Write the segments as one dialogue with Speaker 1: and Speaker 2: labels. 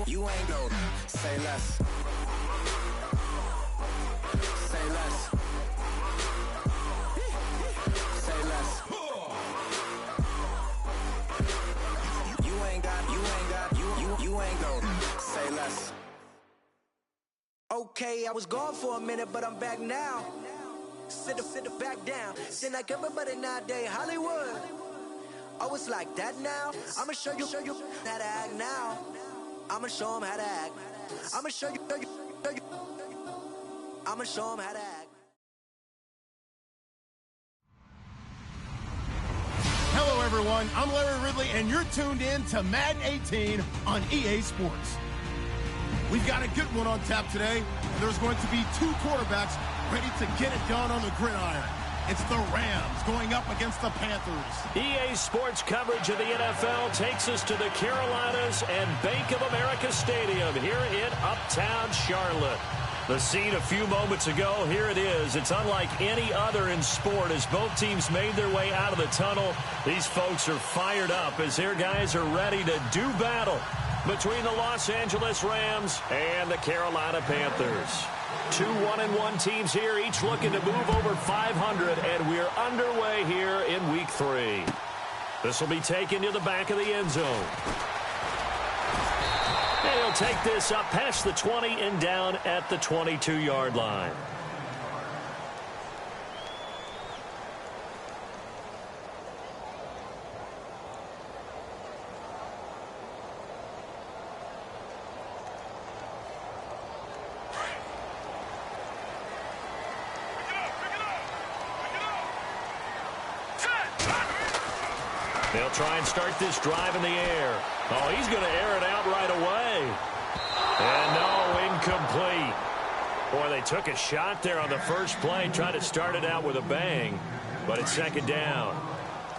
Speaker 1: You ain't go. Say less. Say less. Say less. You ain't go. Say less. Okay, I was gone for a minute, but I'm back now. Sit back down. Seem like everybody nowadays Hollywood. Oh, it's like that now. I'ma show you how to act now. I'ma show them how to act. I'ma show you. I'ma show them how to act.
Speaker 2: Hello, everyone. I'm Larry Ridley, and you're tuned in to Madden 18 on EA Sports. We've got a good one on tap today. There's going to be two quarterbacks ready to get it done on the gridiron. It's the Rams going up against the Panthers.
Speaker 3: EA Sports coverage of the NFL takes us to the Carolinas and Bank of America Stadium here in Uptown Charlotte. The scene a few moments ago, here it is. It's unlike any other in sport as both teams made their way out of the tunnel. These folks are fired up as their guys are ready to do battle between the Los Angeles Rams and the Carolina Panthers. Two 1-1 teams here, each looking to move over 500, and we're underway here in Week 3. This will be taken to the back of the end zone. And he'll take this up past the 20 and down at the 22-yard line. They'll try and start this drive in the air. Oh, he's going to air it out right away. And no, incomplete. Boy, they took a shot there on the first play, tried to start it out with a bang, but it's second down.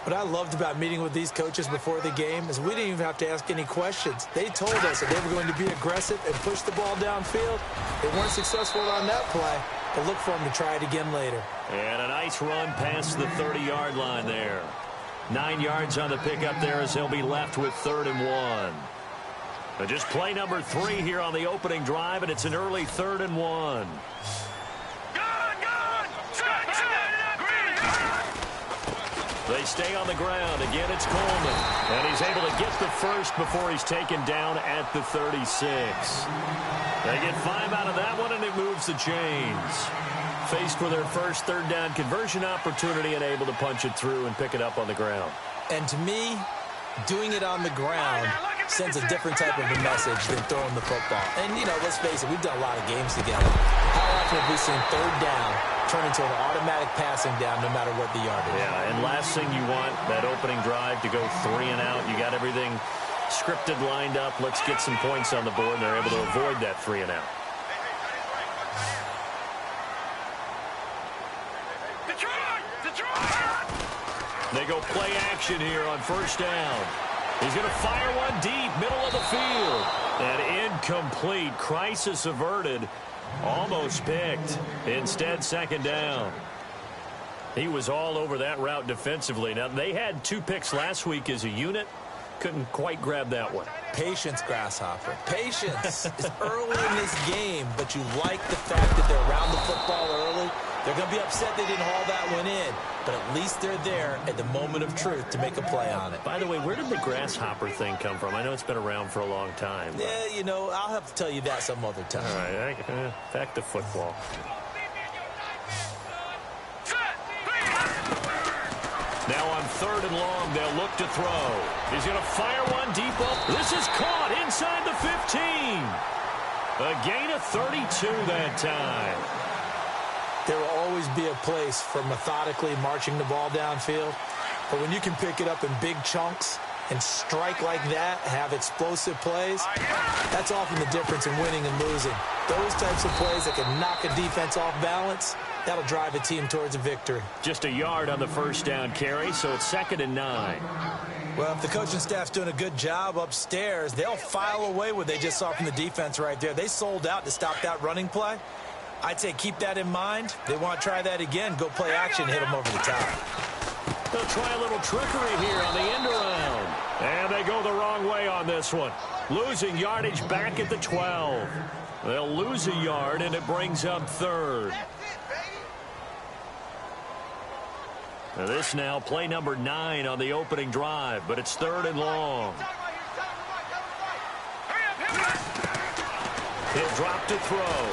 Speaker 4: What I loved about meeting with these coaches before the game is we didn't even have to ask any questions. They told us that they were going to be aggressive and push the ball downfield. They weren't successful on that play, but look for them to try it again later.
Speaker 3: And a nice run past the 30-yard line there. 9 yards on the pickup there as they'll be left with 3rd and 1. But just play number 3 here on the opening drive, and it's an early 3rd and 1. They stay on the ground. Again, it's Coleman. And he's able to get the first before he's taken down at the 36. They get 5 out of that one, and it moves the chains. Faced with their first 3rd down conversion opportunity and able to punch it through and pick it up on the ground.
Speaker 4: And to me, doing it on the ground sends a different type of a message than throwing the football. And, you know, let's face it, we've done a lot of games together. How often have we seen 3rd down turn into an automatic passing down no matter what the yardage?
Speaker 3: Yeah, and last thing you want, that opening drive to go 3 and out. You got everything scripted, lined up. Let's get some points on the board, and they're able to avoid that 3 and out. They go play action here on 1st down. He's going to fire one deep, middle of the field. And incomplete. Crisis averted. Almost picked. Instead, 2nd down. He was all over that route defensively. Now, they had 2 picks last week as a unit. Couldn't quite grab that one.
Speaker 4: Patience, Grasshopper. Patience. It's early in this game, but you like the fact that they're around the football early. They're going to be upset they didn't haul that one in, but at least they're there at the moment of truth to make a play on it.
Speaker 3: By the way, where did the grasshopper thing come from? I know it's been around for a long time. But...
Speaker 4: yeah, you know, I'll have to tell you that some other time.
Speaker 3: All right, back to football. Now on 3rd and long, they'll look to throw. He's going to fire one deep up. This is caught inside the 15. A gain of 32 that time.
Speaker 4: There will always be a place for methodically marching the ball downfield. But when you can pick it up in big chunks and strike like that, have explosive plays, that's often the difference in winning and losing. Those types of plays that can knock a defense off balance, that'll drive a team towards a victory.
Speaker 3: Just a yard on the 1st down carry, so it's 2nd and 9.
Speaker 4: Well, if the coaching staff's doing a good job upstairs, they'll file away what they just saw from the defense right there. They sold out to stop that running play. I'd say keep that in mind. They want to try that again. Go play action, hit them over the top.
Speaker 3: They'll try a little trickery here on the end around. And they go the wrong way on this one. Losing yardage back at the 12. They'll lose a yard, and it brings up third. Now this now play number 9 on the opening drive, but it's third and long. He'll drop to throw.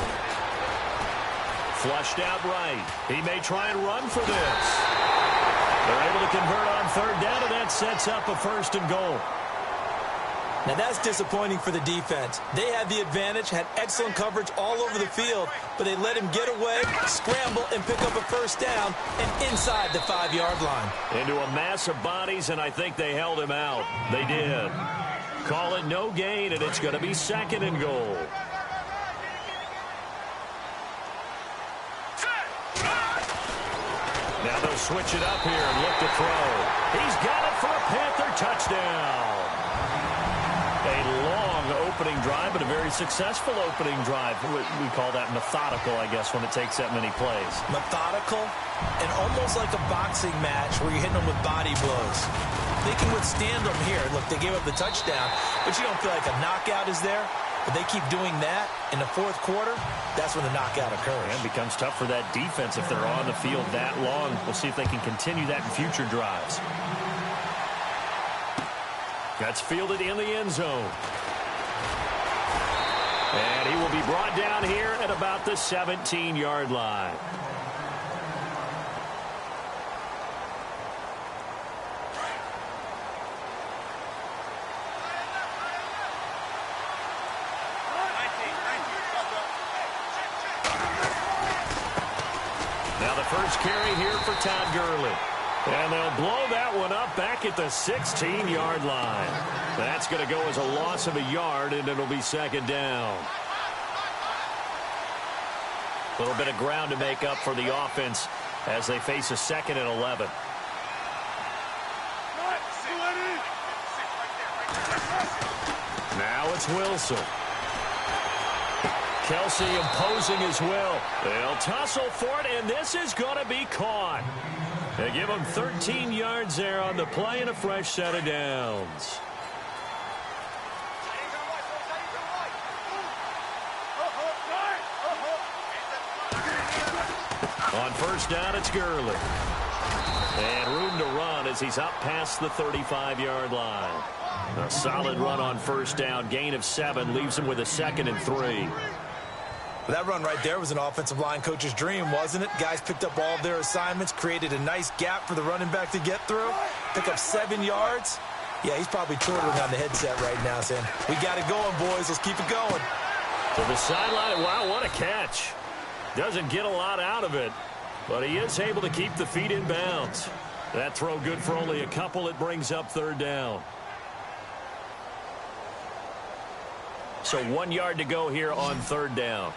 Speaker 3: Flushed out right. He may try and run for this. They're able to convert on third down, and that sets up a first and goal.
Speaker 4: Now that's disappointing for the defense. They had the advantage, had excellent coverage all over the field, but they let him get away, scramble, and pick up a first down and inside the 5-yard line.
Speaker 3: Into a mass of bodies, and I think they held him out. They did. Call it no gain, and it's going to be second and goal. Now they'll switch it up here and look to throw. He's got it for a Panther touchdown. A long opening drive, but a very successful opening drive. We call that methodical, I guess, when it takes that many plays.
Speaker 4: Methodical and almost like a boxing match where you're hitting them with body blows. They can withstand them here. Look, they gave up the touchdown, but you don't feel like a knockout is there. But they keep doing that in the fourth quarter, that's when the knockout occurs.
Speaker 3: And it becomes tough for that defense if they're on the field that long. We'll see if they can continue that in future drives. That's fielded in the end zone. And he will be brought down here at about the 17-yard line. Now the first carry here for Todd Gurley. And they'll blow that one up back at the 16-yard line. That's going to go as a loss of a yard, and it'll be second down. A little bit of ground to make up for the offense as they face a 2nd and 11. Now it's Wilson. Kelsey imposing his will. They'll tussle for it, and this is going to be caught. They give him 13 yards there on the play and a fresh set of downs. On first down, it's Gurley. And room to run as he's up past the 35-yard line. A solid run on first down. Gain of 7 leaves him with a 2nd and 3.
Speaker 4: That run right there was an offensive line coach's dream, wasn't it? Guys picked up all of their assignments, created a nice gap for the running back to get through, pick up 7 yards. Yeah, he's probably twiddling on the headset right now saying, we got it going, boys. Let's keep it going.
Speaker 3: To the sideline. Wow, what a catch. Doesn't get a lot out of it, but he is able to keep the feet in bounds. That throw good for only a couple. It brings up third down. So 1 yard to go here on third down.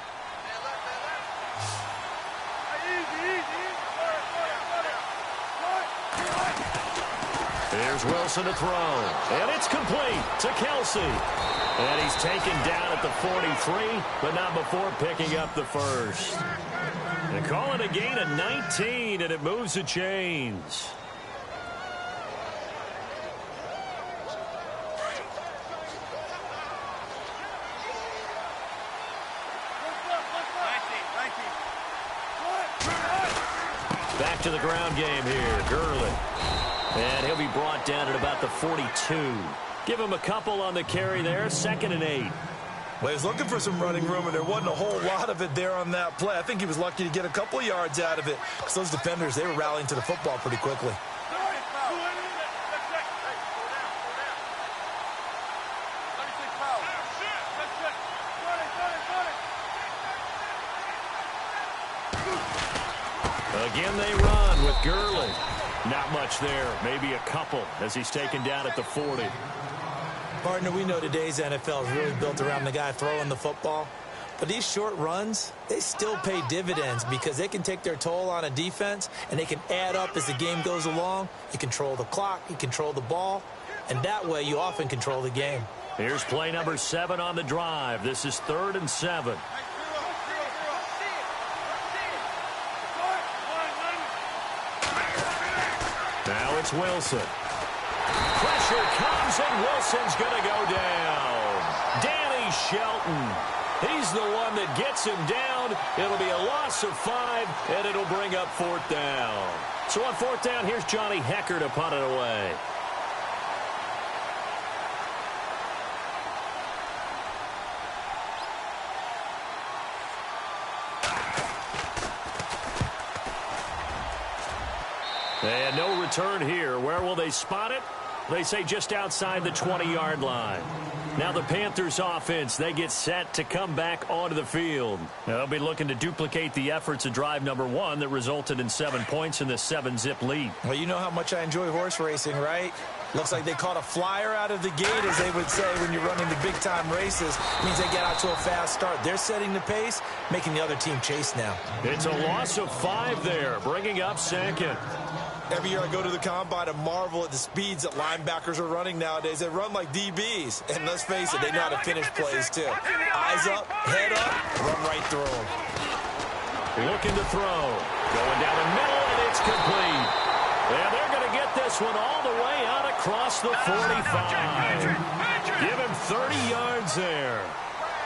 Speaker 3: Here's Wilson to throw. And it's complete to Kelsey. And he's taken down at the 43, but not before picking up the first. They call it a gain of 19, and it moves the chains. Back to the ground game here. Gurley. And he'll be brought down at about the 42. Give him a couple on the carry there. 2nd and 8.
Speaker 4: Well, he was looking for some running room, and there wasn't a whole lot of it there on that play. I think he was lucky to get a couple of yards out of it because those defenders, they were rallying to the football pretty quickly.
Speaker 3: Again, they run with Gurley. Not much there. Maybe a couple as he's taken down at the 40.
Speaker 4: Partner, we know today's NFL is really built around the guy throwing the football. But these short runs, they still pay dividends because they can take their toll on a defense, and they can add up as the game goes along. You control the clock, you control the ball, and that way you often control the game.
Speaker 3: Here's play number 7 on the drive. This is 3rd and 7. Now it's Wilson. Pressure pressure comes, and Wilson's going to go down. Danny Shelton. He's the one that gets him down. It'll be a loss of 5, and it'll bring up 4th down. So on 4th down, here's Johnny Hecker to punt it away. And no return here. Where will they spot it? They say just outside the 20-yard line. Now the Panthers offense, they get set to come back onto the field. They'll be looking to duplicate the efforts of drive number 1 that resulted in 7 points in the 7-zip lead.
Speaker 4: Well, you know how much I enjoy horse racing, right? Looks like they caught a flyer out of the gate, as they would say when you're running the big-time races. Means they get out to a fast start. They're setting the pace, making the other team chase now.
Speaker 3: It's a loss of 5 there, bringing up 2nd.
Speaker 4: Every year I go to the combine and marvel at the speeds that linebackers are running nowadays. They run like DBs. And let's face it, they know how to finish plays too. Eyes up, head up, run right through them.
Speaker 3: Looking to throw. Going down the middle, and it's complete. And they're going to get this one all the way out across the 45. Give him 30 yards there.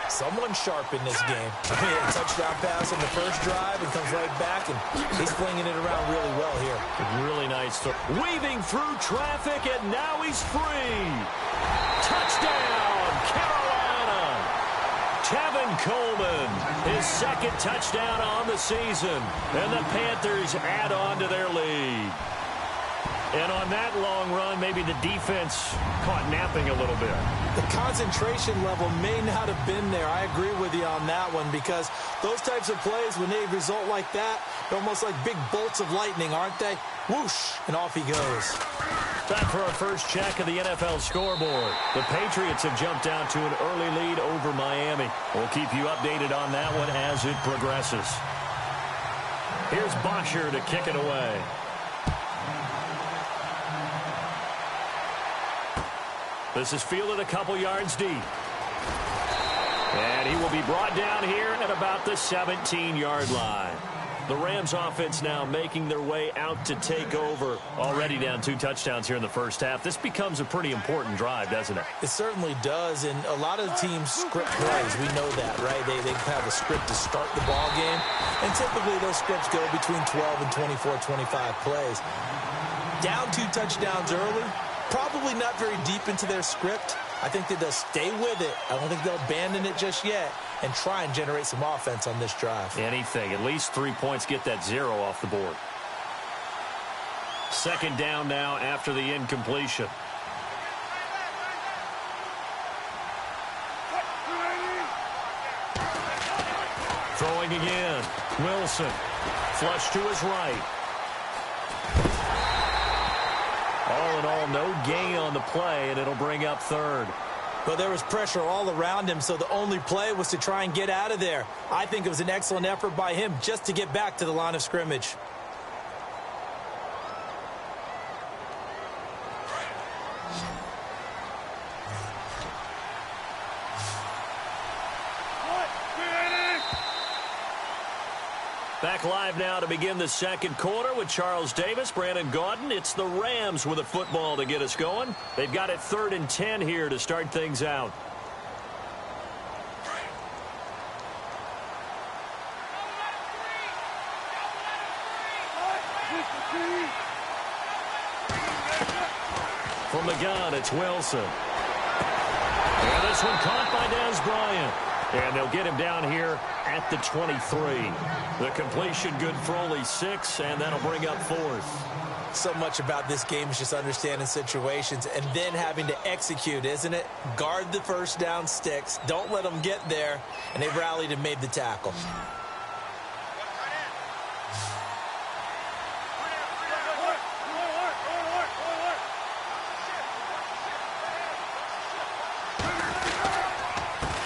Speaker 4: Someone sharp in this game. I mean, a touchdown pass on the first drive and comes right back, and he's flinging it around really well here.
Speaker 3: Really nice throw. Weaving through traffic, and now he's free. Touchdown, Carolina. Tevin Coleman, his 2nd touchdown on the season, and the Panthers add on to their lead. And on that long run, maybe the defense caught napping a little bit.
Speaker 4: The concentration level may not have been there. I agree with you on that one, because those types of plays, when they result like that, they're almost like big bolts of lightning, aren't they? Whoosh, and off he goes.
Speaker 3: Time for our first check of the NFL scoreboard. The Patriots have jumped out to an early lead over Miami. We'll keep you updated on that one as it progresses. Here's Bosher to kick it away. This is fielded a couple yards deep. And he will be brought down here at about the 17-yard line. The Rams offense now making their way out to take over. Already down 2 touchdowns here in the first half. This becomes a pretty important drive, doesn't it?
Speaker 4: It certainly does, and a lot of the teams script plays. We know that, right? They have a script to start the ball game, and typically those scripts go between 12 and 24, 25 plays. Down 2 touchdowns early. Probably not very deep into their script. I think that they'll stay with it. I don't think they'll abandon it just yet and try and generate some offense on this drive.
Speaker 3: Anything. At least 3 points, get that 0 off the board. 2nd down now after the incompletion. Throwing again. Wilson. Flush to his right. All in all, no gain on the play, and it'll bring up 3rd.
Speaker 4: But there was pressure all around him, so the only play was to try and get out of there. I think it was an excellent effort by him just to get back to the line of scrimmage.
Speaker 3: Back live now to begin the 2nd quarter with Charles Davis, Brandon Gaudin. It's the Rams with a football to get us going. They've got it 3rd and 10 here to start things out. From the gun, it's Wilson. And this one caught by Dez Bryant. And they'll get him down here at the 23. The completion good for only 6, and that'll bring up 4th.
Speaker 4: So much about this game is just understanding situations and then having to execute, isn't it? Guard the first down sticks. Don't let them get there. And they rallied and made the tackle.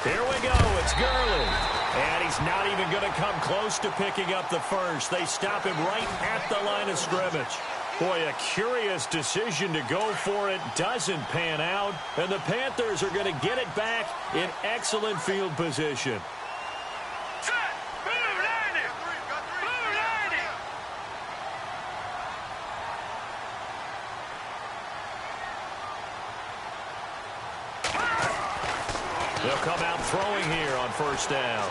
Speaker 3: Here we go. It's Gurley. And he's not even going to come close to picking up the first. They stop him right at the line of scrimmage. Boy, a curious decision to go for it. Doesn't pan out. And the Panthers are going to get it back in excellent field position. They'll come out throwing here on first down.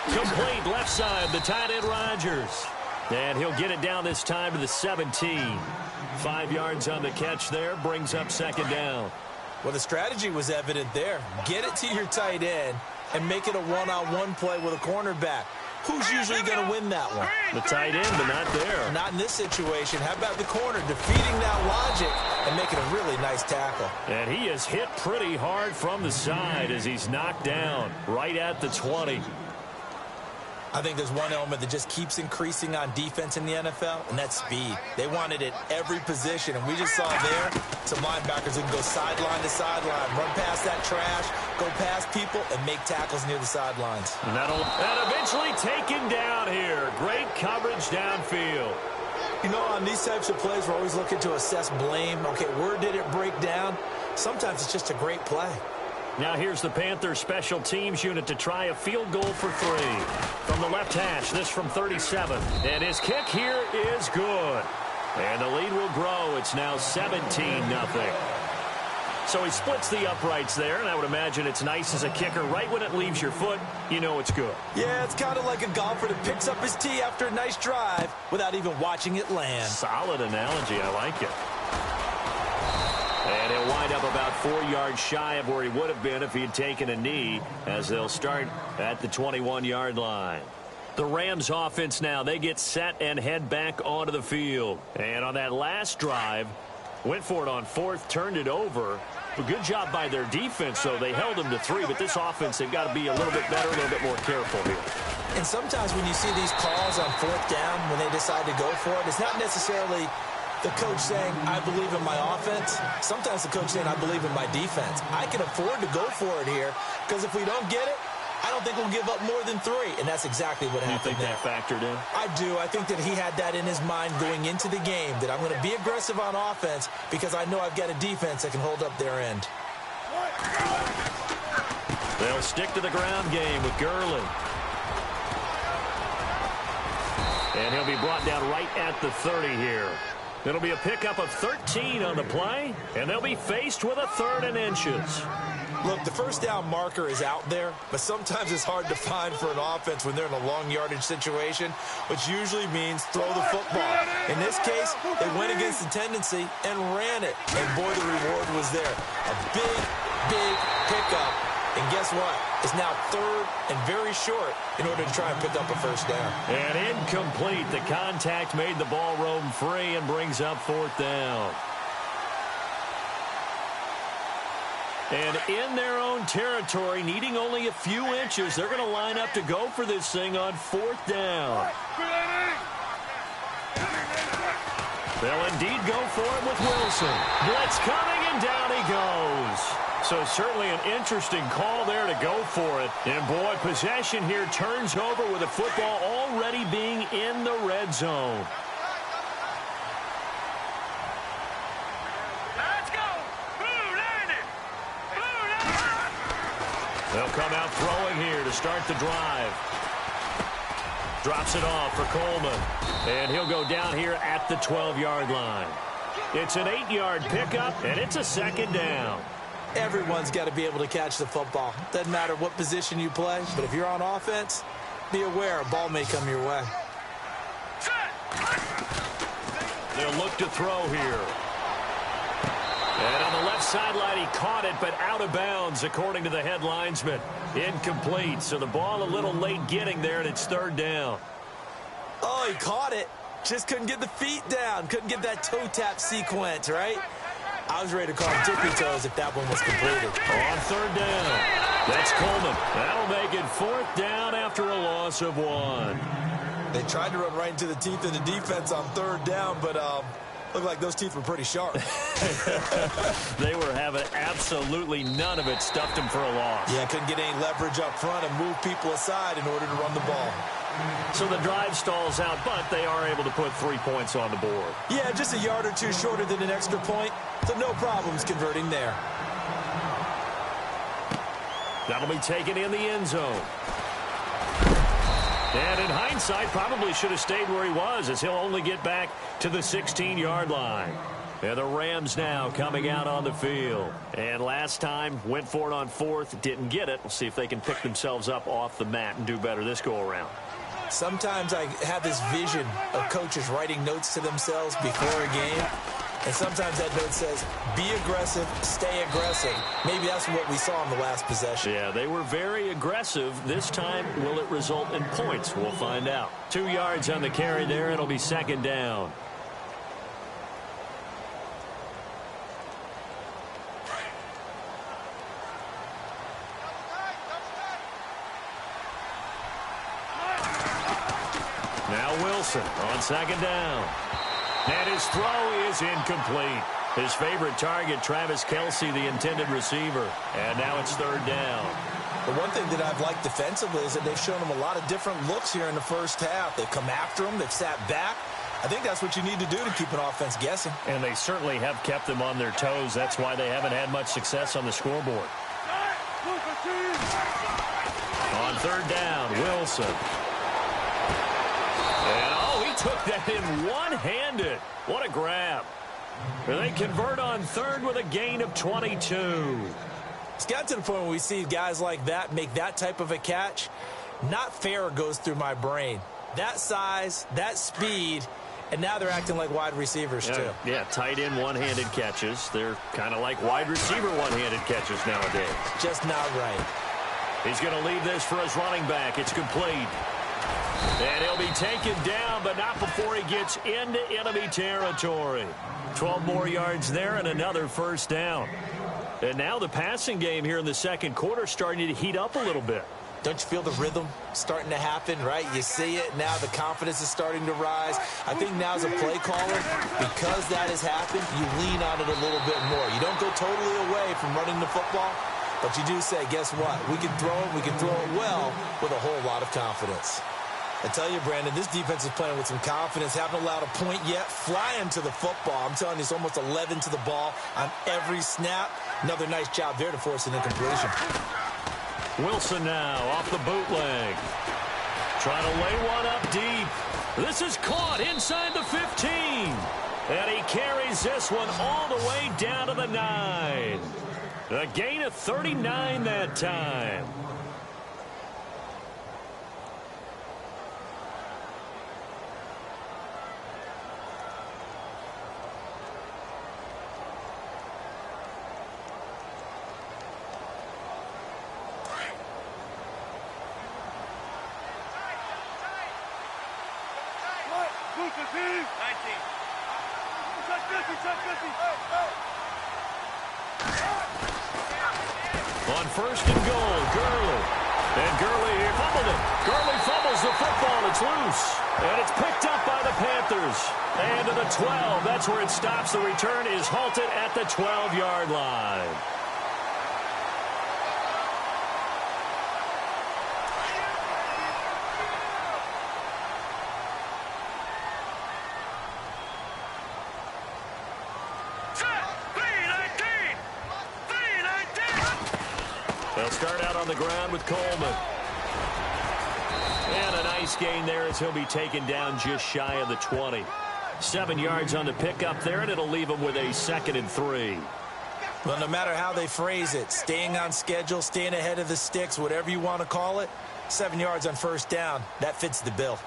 Speaker 3: Complete left side, the tight end Rodgers. And he'll get it down this time to the 17. 5 yards on the catch there, brings up second down.
Speaker 4: Well, the strategy was evident there. Get it to your tight end and make it a one-on-one play with a cornerback. Who's usually going to win that one?
Speaker 3: The tight end, but not there.
Speaker 4: Not in this situation. How about the corner defeating that logic and making a really nice tackle?
Speaker 3: And he is hit pretty hard from the side as he's knocked down right at the 20.
Speaker 4: I think there's one element that just keeps increasing on defense in the NFL, and that's speed. They want it at every position, and we just saw there some linebackers who can go sideline to sideline, run past that trash, go past people, and make tackles near the sidelines.
Speaker 3: And eventually taken down here. Great coverage downfield.
Speaker 4: You know, on these types of plays, we're always looking to assess blame. Okay, where did it break down? Sometimes it's just a great play.
Speaker 3: Now here's the Panthers special teams unit to try a field goal for 3. From the left hash, this from 37. And his kick here is good. And the lead will grow. It's now 17-0. So he splits the uprights there, and I would imagine it's nice as a kicker. Right when it leaves your foot, you know it's good.
Speaker 4: Yeah, it's kind of like a golfer that picks up his tee after a nice drive without even watching it land.
Speaker 3: Solid analogy. I like it. And he'll wind up about 4 yards shy of where he would have been if he had taken a knee, as they'll start at the 21-yard line. The Rams offense now, they get set and head back onto the field. And on that last drive, went for it on 4th, turned it over. A good job by their defense, though. They held them to 3, but this offense, they've got to be a little bit better, a little bit more careful here.
Speaker 4: And sometimes when you see these calls on 4th down, when they decide to go for it, it's not necessarily the coach saying, I believe in my offense. Sometimes the coach saying, I believe in my defense. I can afford to go for it here, because if we don't get it, I don't think we'll give up more than 3, and that's exactly what happened.
Speaker 3: You think that factored in?
Speaker 4: I do. I think that he had that in his mind going into the game, that I'm going to be aggressive on offense because I know I've got a defense that can hold up their end.
Speaker 3: They'll stick to the ground game with Gurley. And he'll be brought down right at the 30 here. It'll be a pickup of 13 on the play, and they'll be faced with a 3rd and inches.
Speaker 4: Look, the first down marker is out there, but sometimes it's hard to find for an offense when they're in a long yardage situation, which usually means throw the football. In this case, they went against the tendency and ran it, and boy, the reward was there. A big, big pickup, and guess what? It's now 3rd and very short in order to try and pick up a first down.
Speaker 3: And incomplete. The contact made the ball roam free and brings up 4th down. And in their own territory, needing only a few inches, they're going to line up to go for this thing on 4th down. They'll indeed go for it with Wilson. Blitz coming, and down he goes. So certainly an interesting call there to go for it. And boy, possession here turns over with the football already being in the red zone. They'll come out throwing here to start the drive. Drops it off for Coleman. And he'll go down here at the 12-yard line. It's an 8-yard pickup, and it's a 2nd down.
Speaker 4: Everyone's got to be able to catch the football. Doesn't matter what position you play, but if you're on offense, be aware a ball may come your way.
Speaker 3: They'll look to throw here. And on the left sideline, he caught it, but out of bounds, according to the head linesman. Incomplete, so the ball a little late getting there, and it's 3rd down.
Speaker 4: Oh, he caught it. Just couldn't get the feet down. Couldn't get that toe tap sequence, right? I was ready to call him tippy toes if that one was completed.
Speaker 3: On 3rd down, that's Coleman. That'll make it 4th down after a loss of 1.
Speaker 4: They tried to run right into the teeth of the defense on 3rd down, but looked like those teeth were pretty sharp.
Speaker 3: They were having absolutely none of it. Stuffed him for a loss.
Speaker 4: Yeah, couldn't get any leverage up front and move people aside in order to run the ball.
Speaker 3: So the drive stalls out, but they are able to put 3 points on the board.
Speaker 4: Yeah, just a yard or 2 shorter than an extra point, so no problems converting there.
Speaker 3: That'll be taken in the end zone. And in hindsight, probably should have stayed where he was, as he'll only get back to the 16-yard line. And the Rams now coming out on the field. And last time, went for it on fourth, didn't get it. We'll see if they can pick themselves up off the mat and do better this go-around.
Speaker 4: Sometimes I have this vision of coaches writing notes to themselves before a game. And sometimes that note says, be aggressive, stay aggressive. Maybe that's what we saw in the last possession.
Speaker 3: Yeah, they were very aggressive. This time, will it result in points? We'll find out. 2 yards on the carry there. It'll be second down. Now Wilson on second down. And his throw is incomplete. His favorite target, Travis Kelce, the intended receiver. And now it's third down.
Speaker 4: The one thing that I've liked defensively is that they've shown him a lot of different looks here in the first half. They've come after him. They've sat back. I think that's what you need to do to keep an offense guessing.
Speaker 3: And they certainly have kept them on their toes. That's why they haven't had much success on the scoreboard. On third down, Wilson. And, he took that in one-handed. What a grab. And they convert on third with a gain of 22.
Speaker 4: It's got to the point where we see guys like that make that type of a catch. Not fair goes through my brain. That size, that speed, and now they're acting like wide receivers too.
Speaker 3: Yeah, tight end one-handed catches. They're kind of like wide receiver one-handed catches nowadays.
Speaker 4: Just not right.
Speaker 3: He's going to leave this for his running back. It's complete. And he'll be taken down, but not before he gets into enemy territory. 12 more yards there and another first down. And now the passing game here in the second quarter starting to heat up a little bit.
Speaker 4: Don't you feel the rhythm starting to happen, right? You see it. Now the confidence is starting to rise. I think now as a play caller, because that has happened, you lean on it a little bit more. You don't go totally away from running the football, but you do say, guess what? We can throw it well with a whole lot of confidence. I tell you, Brandon, this defense is playing with some confidence. Haven't allowed a point yet. Flying to the football. I'm telling you, it's almost 11 to the ball on every snap. Another nice job there to force an incompletion.
Speaker 3: Wilson now off the bootleg. Trying to lay one up deep. This is caught inside the 15. And he carries this one all the way down to the 9. A gain of 39 that time. On first and goal, Gurley. And Gurley fumbled it. Gurley fumbles the football. It's loose. And it's picked up by the Panthers. And to the 12. That's where it stops. The return is halted at the 12-yard line. They'll start out on the ground with Coleman. And a nice gain there as he'll be taken down just shy of the 20. 7 yards on the pickup there, and it'll leave him with a 2nd and 3.
Speaker 4: Well, no matter how they phrase it, staying on schedule, staying ahead of the sticks, whatever you want to call it, 7 yards on first down, that fits the bill.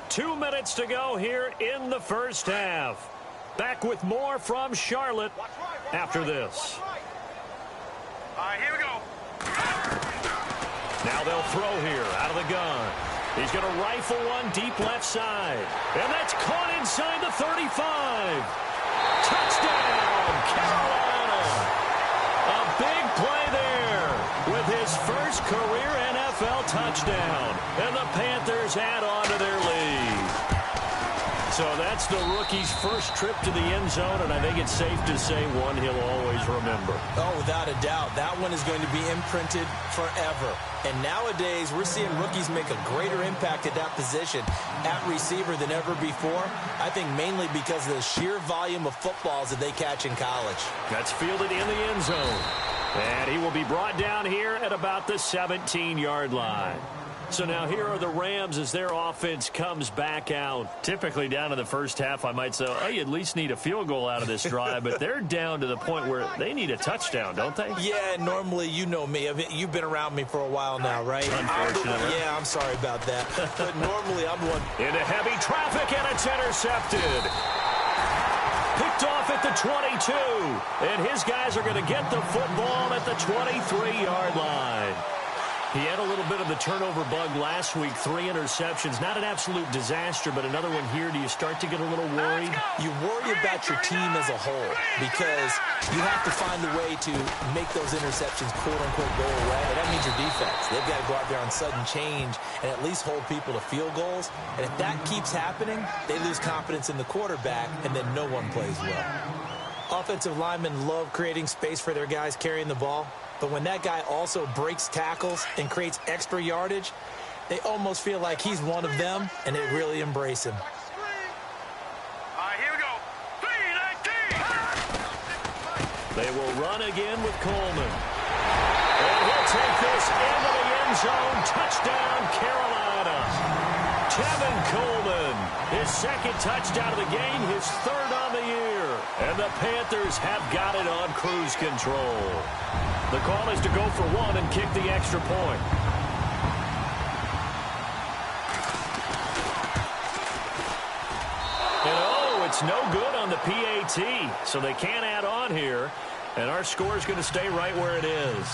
Speaker 3: Two minutes to go here in the first half. Back with more from Charlotte after this.
Speaker 5: All right, here we go.
Speaker 3: Now they'll throw here out of the gun. He's going to rifle one deep left side. And that's caught inside the 35. Touchdown, Carolina. A big play there with his first career NFL touchdown. And the Panthers add on to their lead. So that's the rookie's first trip to the end zone, and I think it's safe to say one he'll always remember.
Speaker 4: Oh, without a doubt. That one is going to be imprinted forever. And nowadays, we're seeing rookies make a greater impact at that position at receiver than ever before. I think mainly because of the sheer volume of footballs that they catch in college.
Speaker 3: That's fielded in the end zone. And he will be brought down here at about the 17-yard line. So now here are the Rams as their offense comes back out. Typically down in the first half, I might say, oh, you at least need a field goal out of this drive, but they're down to the point where they need a touchdown, don't they?
Speaker 4: Yeah, normally, you know me. You've been around me for a while now, right?
Speaker 3: Unfortunately.
Speaker 4: Yeah, I'm sorry about that. But normally, I'm one.
Speaker 3: Into heavy traffic, and it's intercepted. Picked off at the 22. And his guys are going to get the football at the 23-yard line. He had a little bit of the turnover bug last week, 3 interceptions. Not an absolute disaster, but another one here. Do you start to get a little worried?
Speaker 4: You worry about your team as a whole because you have to find a way to make those interceptions, quote-unquote, go away. And that means your defense. They've got to go out there on sudden change and at least hold people to field goals. And if that keeps happening, they lose confidence in the quarterback, and then no one plays well. Offensive linemen love creating space for their guys carrying the ball. But when that guy also breaks tackles and creates extra yardage, they almost feel like he's one of them, and they really embrace him.
Speaker 5: All right, here we go. 3-19.
Speaker 3: They will run again with Coleman. And he'll take this into the end zone. Touchdown, Carolina. Tevin Coleman, his second touchdown of the game, his third on the year. And the Panthers have got it on cruise control. The call is to go for 1 and kick the extra point. And oh, it's no good on the PAT, so they can't add on here. And our score is going to stay right where it is.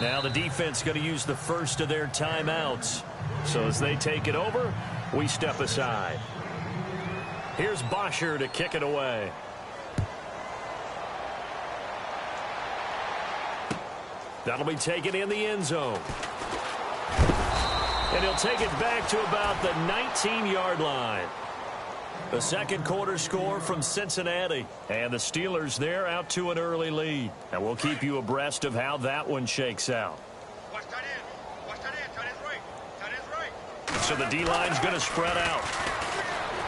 Speaker 3: Now the defense going to use the first of their timeouts. So as they take it over, we step aside. Here's Bosher to kick it away. That'll be taken in the end zone. And he'll take it back to about the 19-yard line. The second quarter score from Cincinnati. And the Steelers there out to an early lead. And we'll keep you abreast of how that one shakes out.
Speaker 5: Watch that in. Watch that in. Tight end's right. Tight end's right.
Speaker 3: So the D-line's going to spread out.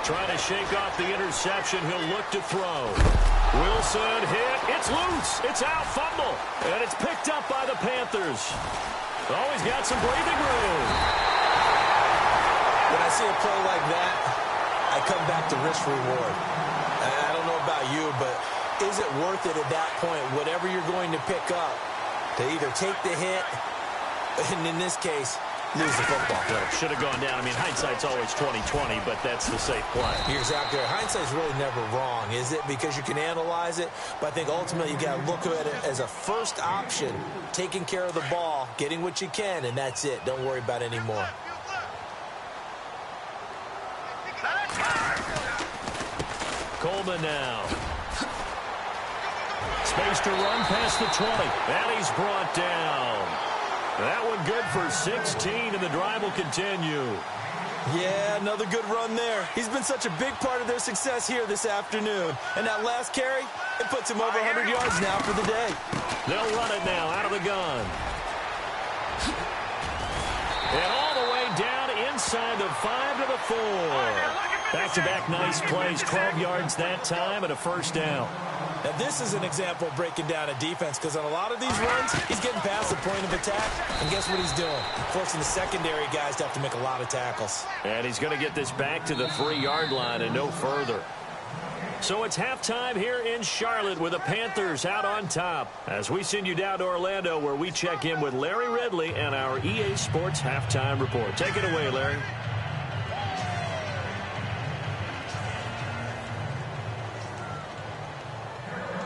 Speaker 3: Trying to shake off the interception. He'll look to throw. Wilson hit. It's loose. It's out. Fumble. And it's picked up by the Panthers. Always got some breathing room.
Speaker 4: When I see a play like that, I come back to risk reward. I don't know about you, but is it worth it at that point, whatever you're going to pick up, to either take the hit, and in this case, lose the football?
Speaker 3: Well, it should have gone down. I mean, hindsight's always 20/20, but that's the safe play.
Speaker 4: You're exactly right. Hindsight's really never wrong, is it? Because you can analyze it, but I think ultimately you got to look at it as a first option, taking care of the ball, getting what you can, and that's it. Don't worry about it anymore.
Speaker 3: Coleman now. Space to run past the 20. And he's brought down. That one good for 16, and the drive will continue.
Speaker 4: Yeah, another good run there. He's been such a big part of their success here this afternoon. And that last carry, it puts him over 100 yards now for the day.
Speaker 3: They'll run it now out of the gun. And all the way down inside the 5 to the 4. Back-to-back nice plays, 12 yards that time and a first down.
Speaker 4: Now, this is an example of breaking down a defense because on a lot of these runs, he's getting past the point of attack, and guess what he's doing? Forcing the secondary guys to have to make a lot of tackles.
Speaker 3: And he's going to get this back to the 3-yard line and no further. So it's halftime here in Charlotte with the Panthers out on top as we send you down to Orlando where we check in with Larry Ridley and our EA Sports Halftime Report. Take it away, Larry.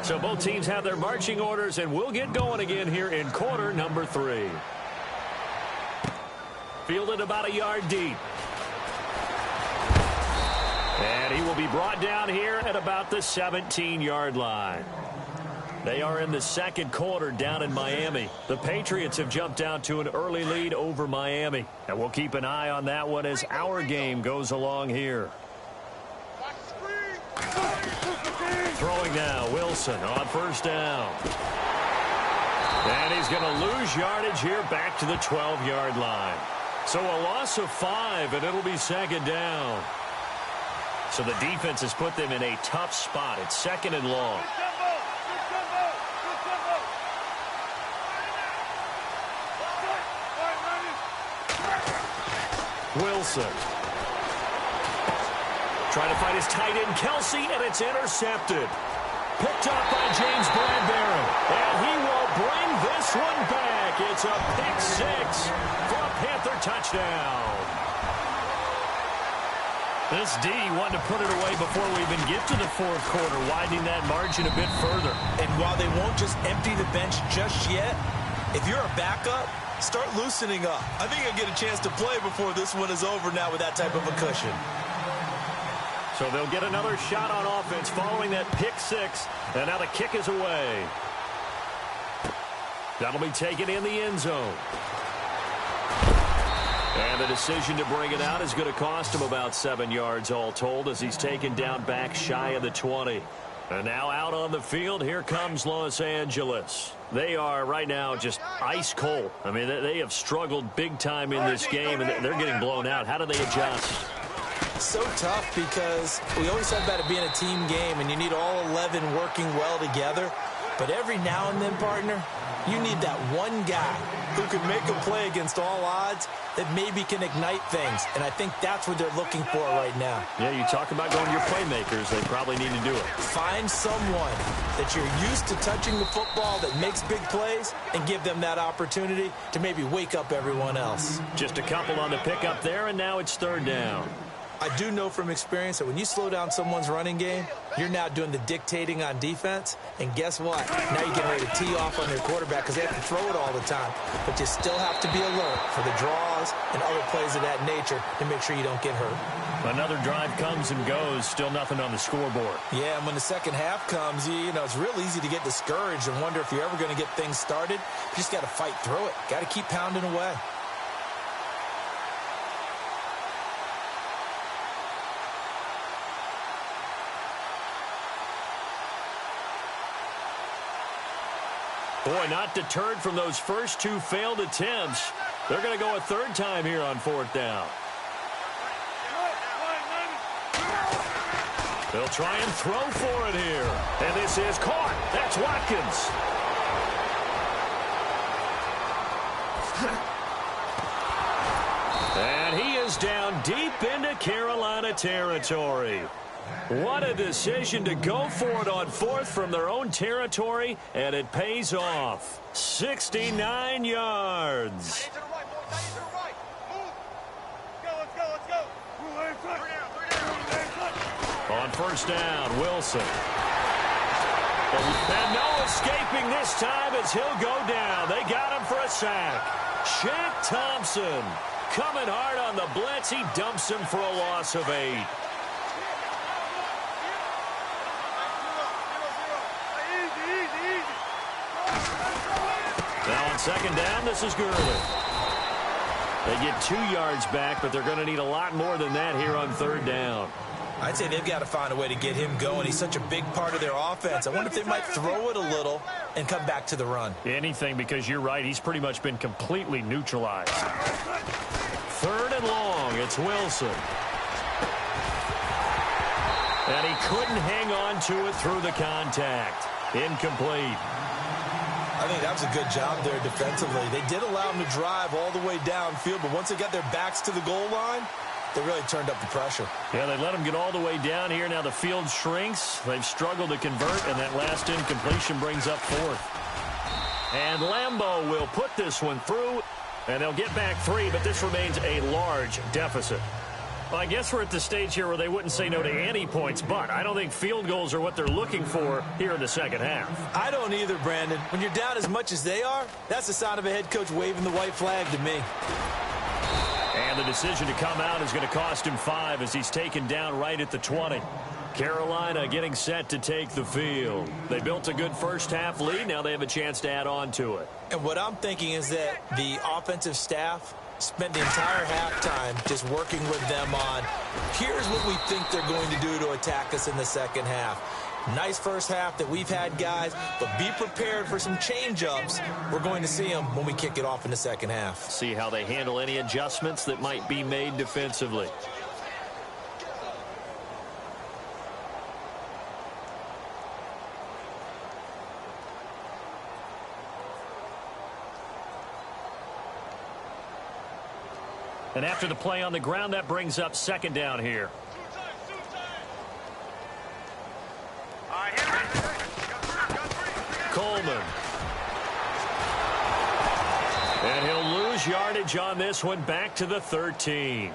Speaker 3: So both teams have their marching orders, and we'll get going again here in quarter number 3. Fielded about a yard deep. And he will be brought down here at about the 17-yard line. They are in the second quarter down in Miami. The Patriots have jumped out to an early lead over Miami. And we'll keep an eye on that one as our game goes along here.
Speaker 5: Watch the screen.
Speaker 3: Throwing now, Wilson on first down. And he's going to lose yardage here back to the 12-yard line. So a loss of 5, and it'll be second down. So the defense has put them in a tough spot. It's second and long. Wilson. Trying to find his tight end, Kelsey, and it's intercepted. Picked up by James Bradbury. And he will bring this one back. It's a pick 6 for a Panther touchdown. This D wanted to put it away before we even get to the fourth quarter, widening that margin a bit further.
Speaker 4: And while they won't just empty the bench just yet, if you're a backup, start loosening up. I think you'll get a chance to play before this one is over now with that type of a cushion.
Speaker 3: So they'll get another shot on offense following that pick 6. And now the kick is away. That'll be taken in the end zone. And the decision to bring it out is going to cost him about 7 yards all told as he's taken down back shy of the 20. And now out on the field, here comes Los Angeles. They are right now just ice cold. I mean, they have struggled big time in this game, and they're getting blown out. How do they adjust?
Speaker 4: So tough because we always talk about it being a team game, and you need all 11 working well together. But every now and then, partner, you need that one guy who can make a play against all odds that maybe can ignite things. And I think that's what they're looking for right now.
Speaker 3: Yeah, you talk about going to your playmakers. They probably need to do it.
Speaker 4: Find someone that you're used to touching the football that makes big plays and give them that opportunity to maybe wake up everyone else.
Speaker 3: Just a couple on the pickup there, and now it's third down.
Speaker 4: I do know from experience that when you slow down someone's running game, you're now doing the dictating on defense. And guess what? Now you're getting ready to tee off on your quarterback because they have to throw it all the time. But you still have to be alert for the draws and other plays of that nature to make sure you don't get hurt.
Speaker 3: Another drive comes and goes. Still nothing on the scoreboard.
Speaker 4: Yeah, and when the second half comes, you know, it's real easy to get discouraged and wonder if you're ever going to get things started. You just got to fight through it. Got to keep pounding away.
Speaker 3: Boy, not deterred from those first 2 failed attempts. They're going to go a third time here on fourth down. They'll try and throw for it here. And this is caught. That's Watkins. And he is down deep into Carolina territory. What a decision to go for it on fourth from their own territory, and it pays off. 69 yards. On first down, Wilson. And no escaping this time as he'll go down. They got him for a sack. Shaq Thompson coming hard on the blitz. He dumps him for a loss of 8. Now on second down, this is Gurley. They get 2 yards back, but they're going to need a lot more than that here on third down.
Speaker 4: I'd say they've got to find a way to get him going. He's such a big part of their offense. I wonder if they might throw it a little and come back to the run.
Speaker 3: Anything, because you're right. He's pretty much been completely neutralized. Third and long. It's Wilson. And he couldn't hang on to it through the contact. Incomplete.
Speaker 4: I think that was a good job there defensively. They did allow him to drive all the way downfield, but once they got their backs to the goal line, they really turned up the pressure.
Speaker 3: Yeah, they let him get all the way down here. Now the field shrinks. They've struggled to convert, and that last incompletion brings up fourth. And Lambeau will put this one through, and they'll get back 3, but this remains a large deficit. Well, I guess we're at the stage here where they wouldn't say no to any points, but I don't think field goals are what they're looking for here in the second half.
Speaker 4: I don't either, Brandon. When you're down as much as they are, that's the sign of a head coach waving the white flag to me.
Speaker 3: And the decision to come out is going to cost him 5 as he's taken down right at the 20. Carolina getting set to take the field. They built a good first half lead. Now they have a chance to add on to it.
Speaker 4: And what I'm thinking is that the offensive staff spent the entire halftime just working with them on, here's what we think they're going to do to attack us in the second half. Nice first half that we've had, guys, but be prepared for some change-ups. We're going to see them when we kick it off in the second half.
Speaker 3: See how they handle any adjustments that might be made defensively. And after the play on the ground, that brings up second down here. Coleman. And he'll lose yardage on this one, back to the 13.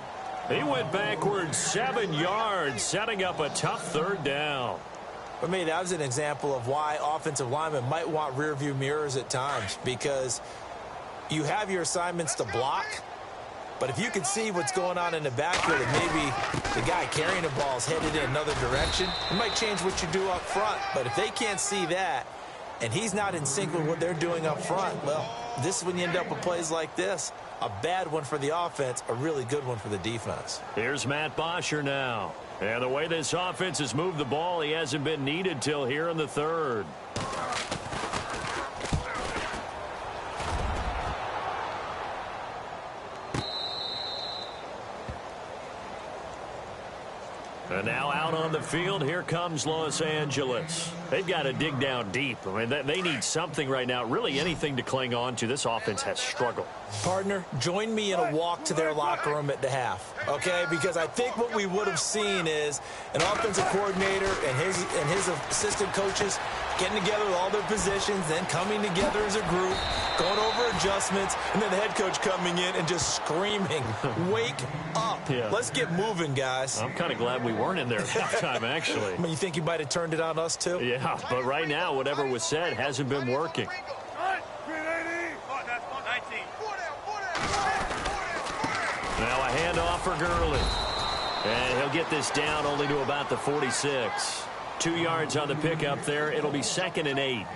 Speaker 3: He went backwards 7 yards, setting up a tough third down.
Speaker 4: For me, that was an example of why offensive linemen might want rearview mirrors at times, because you have your assignments to block, but if you can see what's going on in the backfield and maybe the guy carrying the ball is headed in another direction, it might change what you do up front. But if they can't see that and he's not in sync with what they're doing up front, well, this is when you end up with plays like this. A bad one for the offense, a really good one for the defense.
Speaker 3: Here's Matt Bosher now. And the way this offense has moved the ball, he hasn't been needed till here in the third. And now out on the field, here comes Los Angeles. They've got to dig down deep. I mean, they need something right now, really anything to cling on to. This offense has struggled.
Speaker 4: Partner, join me in a walk to their locker room at the half, okay? Because I think what we would have seen is an offensive coordinator and his assistant coaches getting together with all their positions, then coming together as a group, going over adjustments, and then the head coach coming in and just screaming, wake up. Yeah. Let's get moving, guys.
Speaker 3: I'm kind of glad we weren't in there at halftime, actually.
Speaker 4: I mean, you think you might have turned it on us, too?
Speaker 3: Yeah, but right now, whatever was said hasn't been working. Now a handoff for Gurley. And he'll get this down only to about the 46. 2 yards on the pickup there. It'll be 2nd and 8.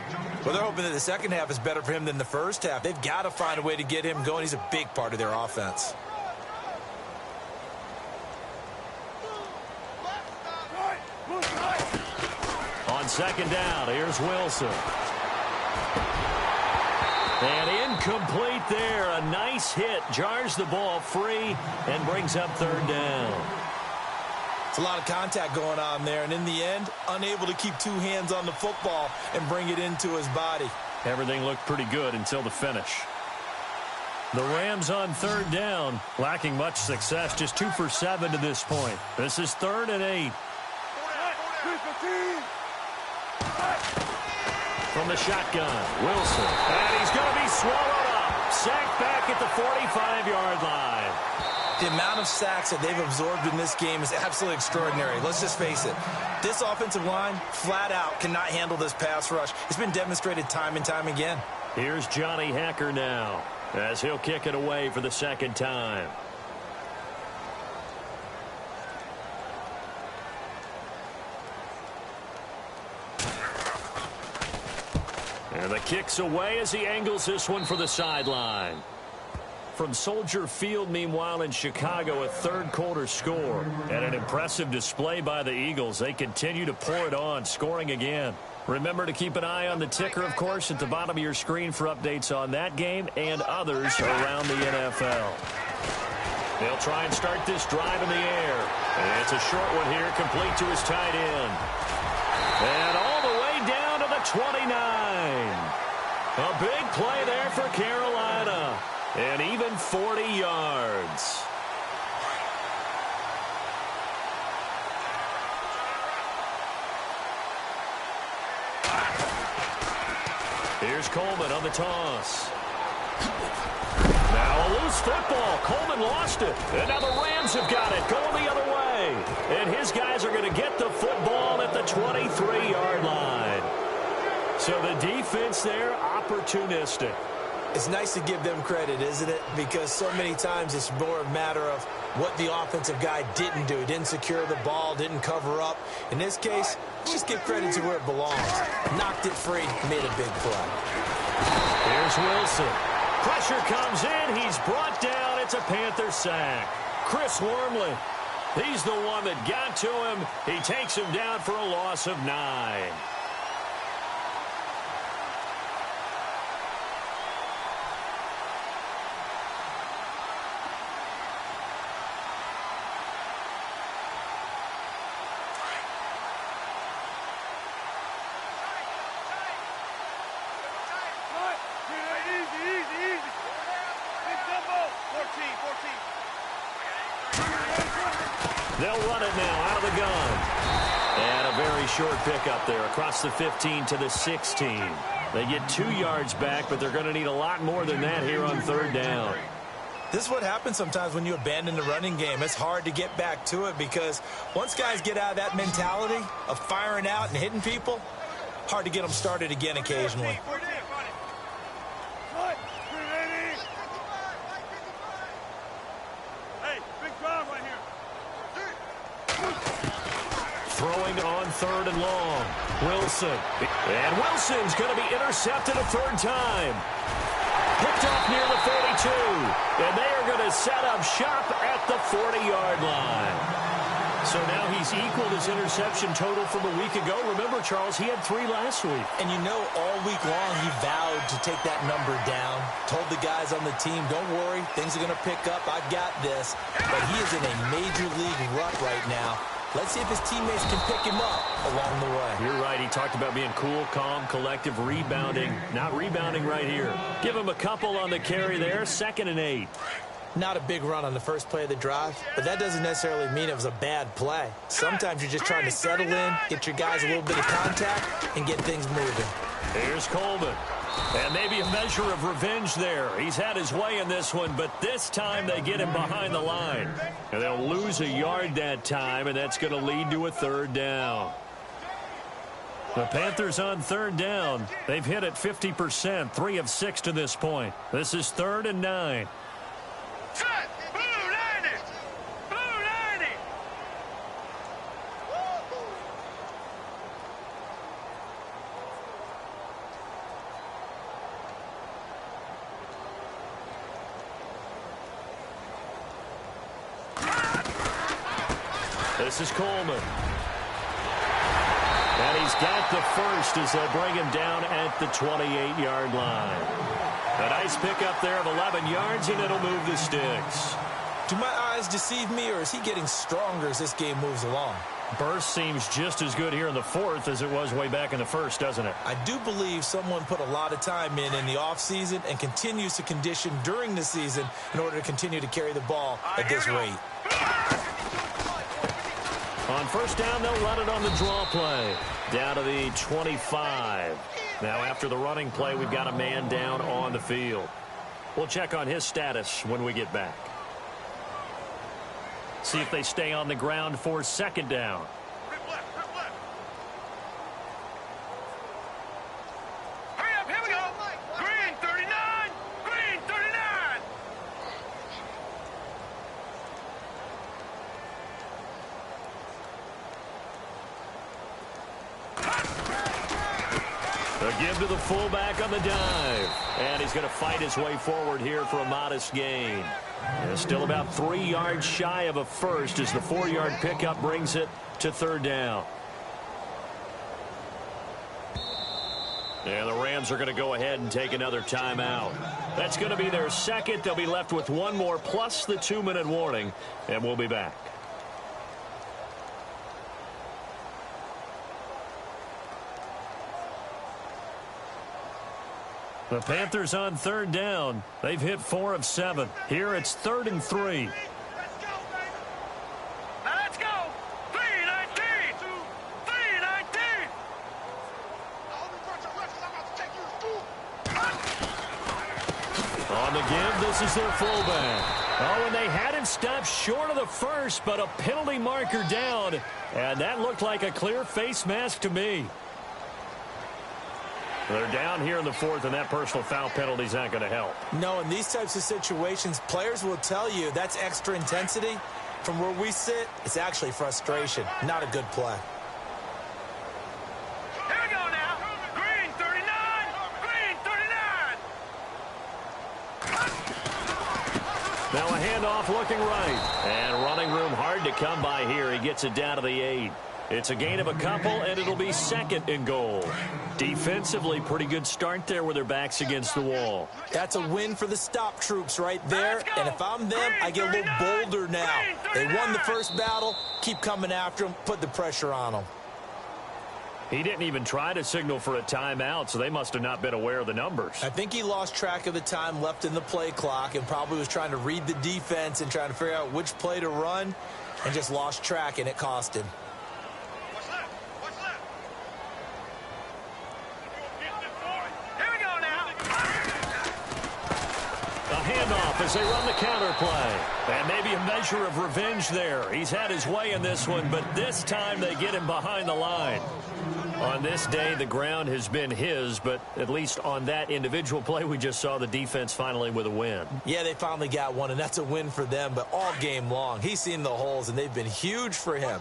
Speaker 4: Well, they're hoping that the second half is better for him than the first half. They've got to find a way to get him going. He's a big part of their offense.
Speaker 3: On second down, here's Wilson. And incomplete there. A nice hit. Jars the ball free and brings up third down.
Speaker 4: It's a lot of contact going on there, and in the end, unable to keep 2 hands on the football and bring it into his body.
Speaker 3: Everything looked pretty good until the finish. The Rams on third down, lacking much success, just 2 for 7 to this point. This is 3rd and 8. From the shotgun, Wilson. And he's going to be swallowed up. Sacked back at the 45-yard line.
Speaker 4: The amount of sacks that they've absorbed in this game is absolutely extraordinary. Let's just face it. This offensive line, flat out, cannot handle this pass rush. It's been demonstrated time and time again.
Speaker 3: Here's Johnny Hacker now, as he'll kick it away for the second time. And the kick's away as he angles this one for the sideline. From Soldier Field, meanwhile, in Chicago, a third-quarter score. And an impressive display by the Eagles. They continue to pour it on, scoring again. Remember to keep an eye on the ticker, of course, at the bottom of your screen for updates on that game and others around the NFL. They'll try and start this drive in the air. And it's a short one here, complete to his tight end. And all the way down to the 29. A big play there for Carolina. And even 40 yards. Here's Coleman on the toss. Now a loose football. Coleman lost it. And now the Rams have got it, going the other way. And his guys are going to get the football at the 23-yard line. So the defense there, opportunistic.
Speaker 4: It's nice to give them credit, isn't it? Because so many times it's more a matter of what the offensive guy didn't do. He didn't secure the ball, didn't cover up. In this case, just give credit to where it belongs. Knocked it free, made a big play.
Speaker 3: Here's Wilson. Pressure comes in. He's brought down. It's a Panther sack. Chris Wormley. He's the one that got to him. He takes him down for a loss of 9. They'll run it now out of the gun. And a very short pickup there across the 15 to the 16. They get 2 yards back, but they're going to need a lot more than that here on 3rd down.
Speaker 4: This is what happens sometimes when you abandon the running game. It's hard to get back to it because once guys get out of that mentality of firing out and hitting people, hard to get them started again occasionally.
Speaker 3: Throwing on 3rd and long. Wilson. And Wilson's going to be intercepted a 3rd time. Picked off near the 42. And they are going to set up shop at the 40-yard line. So now he's equaled his interception total from a week ago. Remember, Charles, he had 3 last week.
Speaker 4: And you know, all week long he vowed to take that number down. Told the guys on the team, don't worry, things are going to pick up. I've got this. But he is in a major league rut right now. Let's see if his teammates can pick him up along the way.
Speaker 3: You're right. He talked about being cool, calm, collective, rebounding. Not rebounding right here. Give him a couple on the carry there. 2nd and 8.
Speaker 4: Not a big run on the first play of the drive, but that doesn't necessarily mean it was a bad play. Sometimes you're just trying to settle in, get your guys a little bit of contact, and get things moving.
Speaker 3: Here's Coleman. And maybe a measure of revenge there. He's had his way in this one, but this time they get him behind the line. And they'll lose a yard that time, and that's going to lead to a 3rd down. The Panthers on 3rd down. They've hit it 50%, 3 of 6 to this point. This is 3rd and 9. This is Coleman. And he's got the first as they'll bring him down at the 28-yard line. A nice pickup there of 11 yards, and it'll move the sticks.
Speaker 4: Do my eyes deceive me, or is he getting stronger as this game moves along?
Speaker 3: Burst seems just as good here in the 4th as it was way back in the 1st, doesn't it?
Speaker 4: I do believe someone put a lot of time in the offseason and continues to condition during the season in order to continue to carry the ball at this rate.
Speaker 3: On 1st down, they'll run it on the draw play. Down to the 25. Now, after the running play, we've got a man down on the field. We'll check on his status when we get back. See if they stay on the ground for 2nd down.
Speaker 5: Hurry up, here we go. Green 39. Green 39.
Speaker 3: A give to the fullback on the dive. And he's going to fight his way forward here for a modest gain. And still about 3 yards shy of a first as the 4-yard pickup brings it to 3rd down. And the Rams are going to go ahead and take another timeout. That's going to be their 2nd. They'll be left with 1 more plus the 2-minute warning. And we'll be back. The Panthers on 3rd down. They've hit 4 of 7. Here it's 3rd and 3.
Speaker 5: Let's go, baby. Now let's go. 319. 319.
Speaker 3: On the give, this is their fullback. Oh, and they had him stopped short of the first, but a penalty marker down. And that looked like a clear face mask to me. They're down here in the 4th, and that personal foul penalty is not going to help.
Speaker 4: No, in these types of situations, players will tell you that's extra intensity. From where we sit, it's actually frustration, not a good play.
Speaker 5: Here we go now. Green 39. Green 39.
Speaker 3: Now a handoff looking right. And running room hard to come by here. He gets it down to the 8. It's a gain of a couple, and it'll be 2nd and goal. Defensively, pretty good start there with their backs against the wall.
Speaker 4: That's a win for the stop troops right there. And if I'm them, I get a little bolder now. They won the first battle. Keep coming after them. Put the pressure on them.
Speaker 3: He didn't even try to signal for a timeout, so they must have not been aware of the numbers.
Speaker 4: I think he lost track of the time left in the play clock and probably was trying to read the defense and trying to figure out which play to run and just lost track, and it cost him.
Speaker 3: Handoff as they run the counter play. And maybe a measure of revenge there. He's had his way in this one, but this time they get him behind the line. On this day, the ground has been his, but at least on that individual play, we just saw the defense finally with a win.
Speaker 4: Yeah, they finally got one, and that's a win for them, but all game long, he's seen the holes, and they've been huge for him.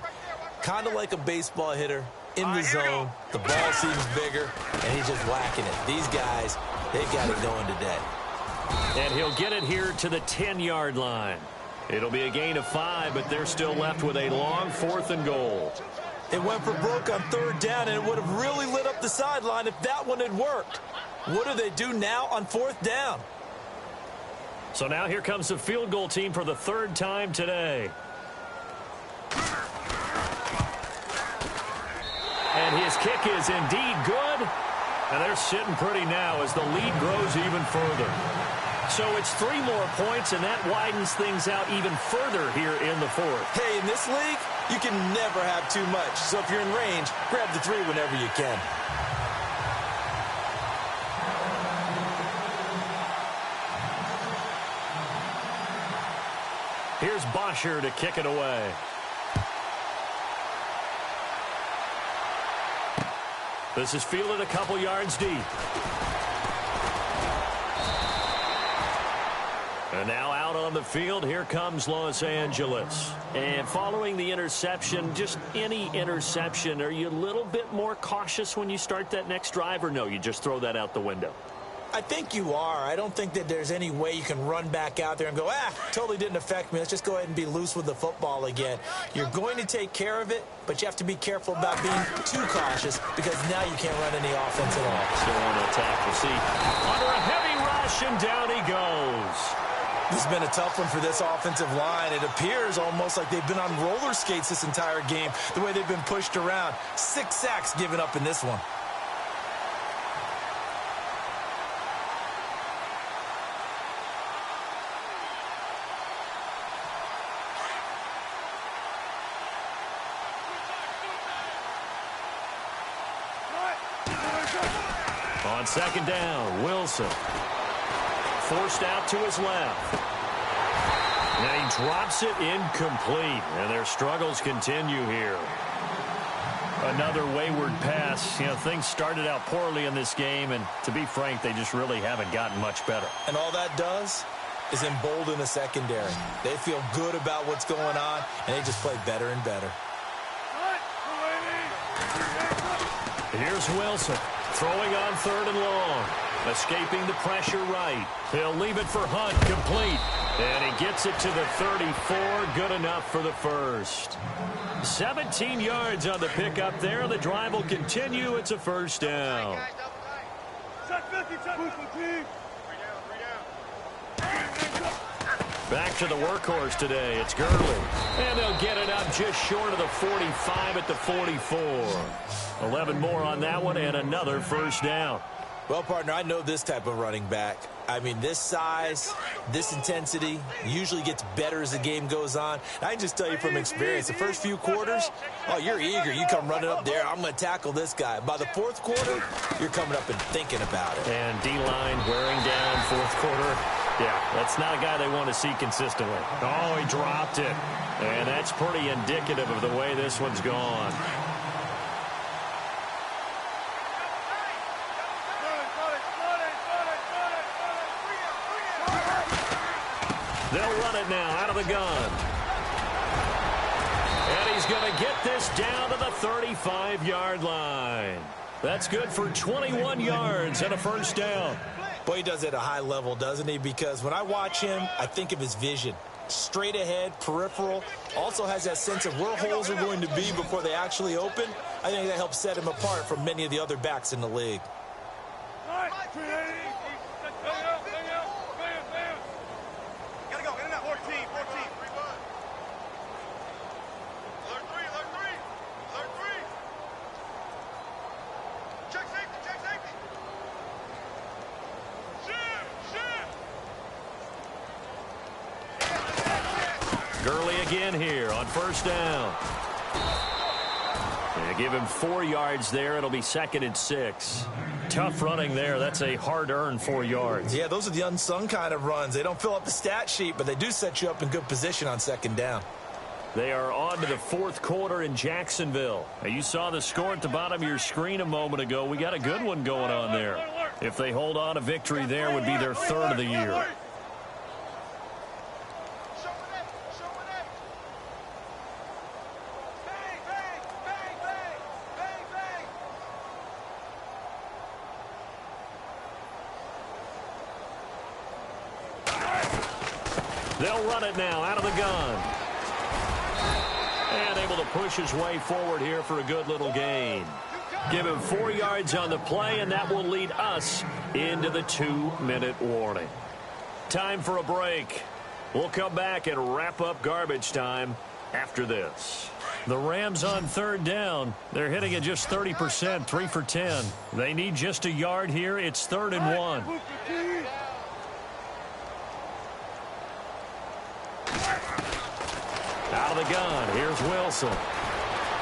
Speaker 4: Kind of like a baseball hitter in the zone. The ball seems bigger, and he's just whacking it. These guys, they've got it going today.
Speaker 3: And he'll get it here to the 10-yard line. It'll be a gain of 5, but they're still left with a long 4th and goal.
Speaker 4: It went for broke on 3rd down, and it would have really lit up the sideline if that one had worked. What do they do now on 4th down?
Speaker 3: So now here comes the field goal team for the 3rd time today. And his kick is indeed good. And they're sitting pretty now as the lead grows even further. So it's 3 more points, and that widens things out even further here in the 4th.
Speaker 4: Hey, in this league, you can never have too much. So if you're in range, grab the 3 whenever you can.
Speaker 3: Here's Bosher to kick it away. This is fielded a couple yards deep. And now out on the field, here comes Los Angeles. And following the interception, just any interception, are you a little bit more cautious when you start that next drive, or no, you just throw that out the window?
Speaker 4: I think you are. I don't think that there's any way you can run back out there and go, totally didn't affect me. Let's just go ahead and be loose with the football again. You're going to take care of it, but you have to be careful about being too cautious because now you can't run any offense at all.
Speaker 3: Still on the attack. We'll see. Under a heavy rush, and down he goes.
Speaker 4: This has been a tough one for this offensive line. It appears almost like they've been on roller skates this entire game, the way they've been pushed around. 6 sacks given up in this one.
Speaker 3: On 2nd down, Wilson. Forced out to his left. Now he drops it incomplete, and their struggles continue here. Another wayward pass. You know, things started out poorly in this game, and to be frank, they just really haven't gotten much better.
Speaker 4: And all that does is embolden the secondary. They feel good about what's going on, and they just play better and better.
Speaker 3: Here's Wilson. Throwing on 3rd and long. Escaping the pressure right. He'll leave it for Hunt. Complete. And he gets it to the 34. Good enough for the first. 17 yards on the pickup there. The drive will continue. It's a 1st down. Back to the workhorse today. It's Gurley. And they'll get it up just short of the 45 at the 44. 11 more on that one and another 1st down.
Speaker 4: Well, partner, I know this type of running back. I mean, this size, this intensity usually gets better as the game goes on. I can just tell you from experience, the first few quarters, you're eager. You come running up there, I'm going to tackle this guy. By the 4th quarter, you're coming up and thinking about it.
Speaker 3: And D-line wearing down 4th quarter. Yeah, that's not a guy they want to see consistently. Oh, he dropped it. And that's pretty indicative of the way this one's gone. They'll run it now out of the gun. And he's going to get this down to the 35-yard line. That's good for 21 yards and a 1st down.
Speaker 4: Boy, he does it at a high level, doesn't he? Because when I watch him, I think of his vision. straight ahead, peripheral. Also has that sense of where holes are going to be before they actually open. I think that helps set him apart from many of the other backs in the league.
Speaker 3: Gurley again here on first down. And give him 4 yards there. It'll be 2nd and 6. Tough running there. That's a hard-earned 4 yards.
Speaker 4: Yeah, those are the unsung kind of runs. They don't fill up the stat sheet, but they do set you up in good position on 2nd down.
Speaker 3: They are on to the 4th quarter in Jacksonville. Now, you saw the score at the bottom of your screen a moment ago. We got a good one going on there. If they hold on, a victory there would be their 3rd of the year. They'll run it now out of the gun. And able to push his way forward here for a good little gain. Give him 4 yards on the play, and that will lead us into the 2-minute warning. Time for a break. We'll come back and wrap up garbage time after this. The Rams on 3rd down. They're hitting at just 30%, 3 for 10. They need just a yard here. It's 3rd and 1. Out of the gun, here's Wilson.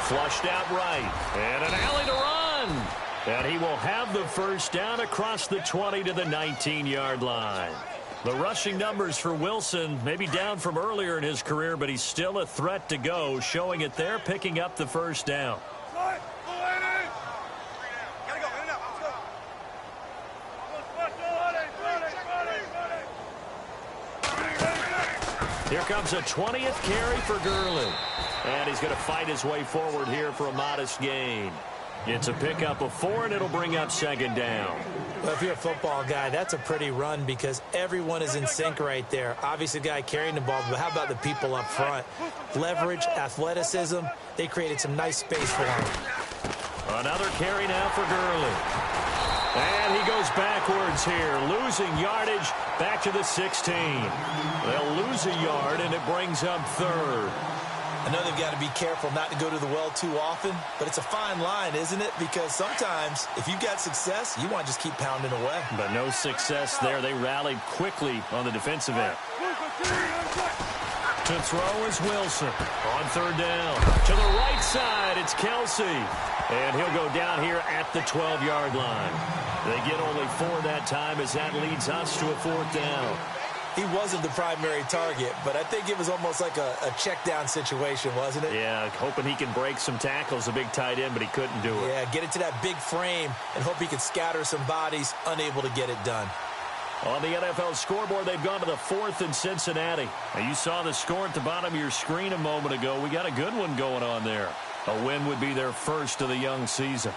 Speaker 3: Flushed out right, and an alley to run. And he will have the first down across the 20 to the 19-yard line. The rushing numbers for Wilson may be down from earlier in his career, but he's still a threat to go, showing it there, picking up the first down. Here comes a 20th carry for Gurley. And he's going to fight his way forward here for a modest gain. It's a pickup of 4, and it'll bring up 2nd down.
Speaker 4: Well, if you're a football guy, that's a pretty run because everyone is in sync right there. Obviously, the guy carrying the ball, but how about the people up front? Leverage, athleticism, they created some nice space for him.
Speaker 3: Another carry now for Gurley. And he goes backwards here, losing yardage back to the 16. They'll lose a yard, and it brings up 3rd.
Speaker 4: I know they've got to be careful not to go to the well too often, but it's a fine line, isn't it? Because sometimes, if you've got success, you want to just keep pounding away.
Speaker 3: But no success there. They rallied quickly on the defensive end. To throw is Wilson on 3rd down. To the right side, it's Kelsey. And he'll go down here at the 12-yard line. They get only 4 that time as that leads us to a 4th down.
Speaker 4: He wasn't the primary target, but I think it was almost like a check down situation, wasn't it?
Speaker 3: Yeah, hoping he can break some tackles, a big tight end, but he couldn't do it.
Speaker 4: Yeah, get it to that big frame and hope he can scatter some bodies, unable to get it done.
Speaker 3: On the NFL scoreboard, they've gone to the 4th in Cincinnati. Now, you saw the score at the bottom of your screen a moment ago. We got a good one going on there. A win would be their first of the young season.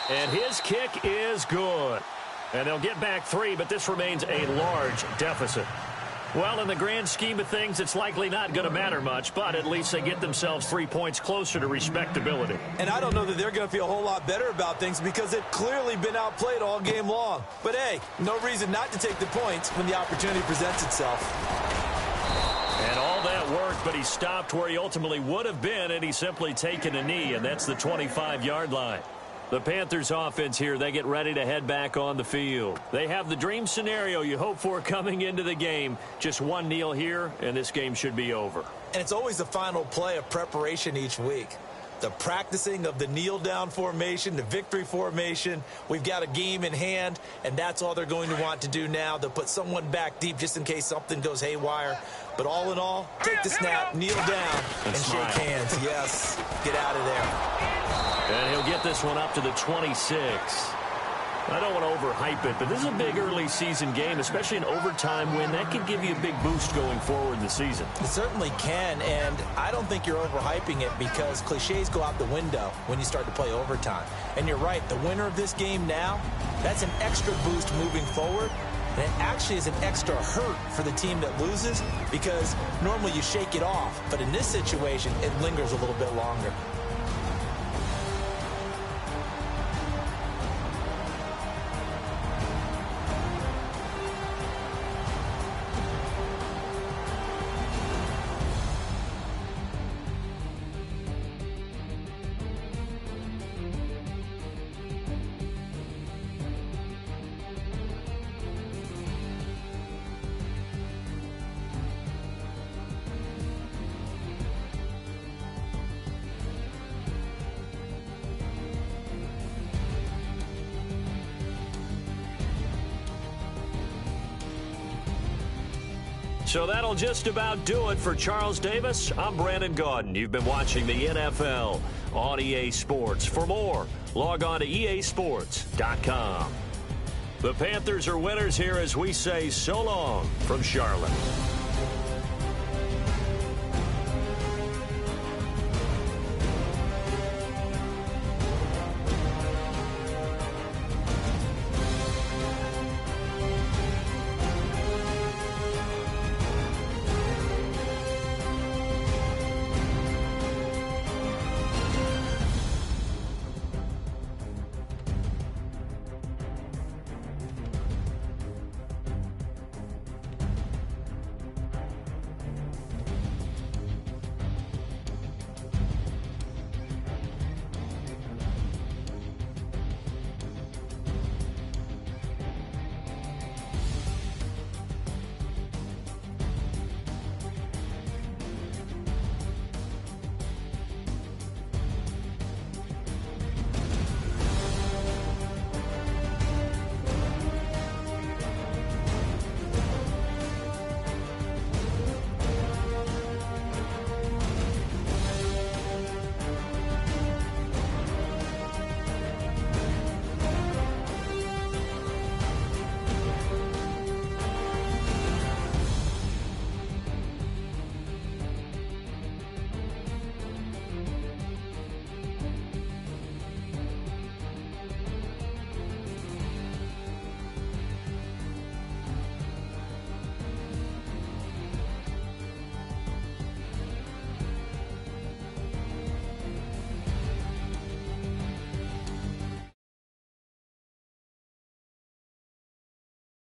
Speaker 3: And his kick is good. And they'll get back 3, but this remains a large deficit. Well, in the grand scheme of things, it's likely not going to matter much, but at least they get themselves 3 points closer to respectability.
Speaker 4: And I don't know that they're going to feel a whole lot better about things because they've clearly been outplayed all game long. But, hey, no reason not to take the points when the opportunity presents itself.
Speaker 3: And all that worked, but he stopped where he ultimately would have been, and he's simply taken a knee, and that's the 25-yard line. The Panthers offense here, they get ready to head back on the field. They have the dream scenario you hope for coming into the game. Just one kneel here, and this game should be over.
Speaker 4: And it's always the final play of preparation each week. The practicing of the kneel-down formation, the victory formation. We've got a game in hand, and that's all they're going to want to do now. They'll put someone back deep just in case something goes haywire. But all in all, take the snap, kneel down, and shake hands. Yes, get out of there.
Speaker 3: And he'll get this one up to the 26. I don't want to overhype it, but this is a big early season game, especially an overtime win. That could give you a big boost going forward in the season.
Speaker 4: It certainly can, and I don't think you're overhyping it because cliches go out the window when you start to play overtime. And you're right, the winner of this game now, that's an extra boost moving forward. And it actually is an extra hurt for the team that loses because normally you shake it off. But in this situation, it lingers a little bit longer.
Speaker 3: So that'll just about do it for Charles Davis. I'm Brandon Gaudin. You've been watching the NFL on EA Sports. For more, log on to easports.com. The Panthers are winners here as we say so long from Charlotte.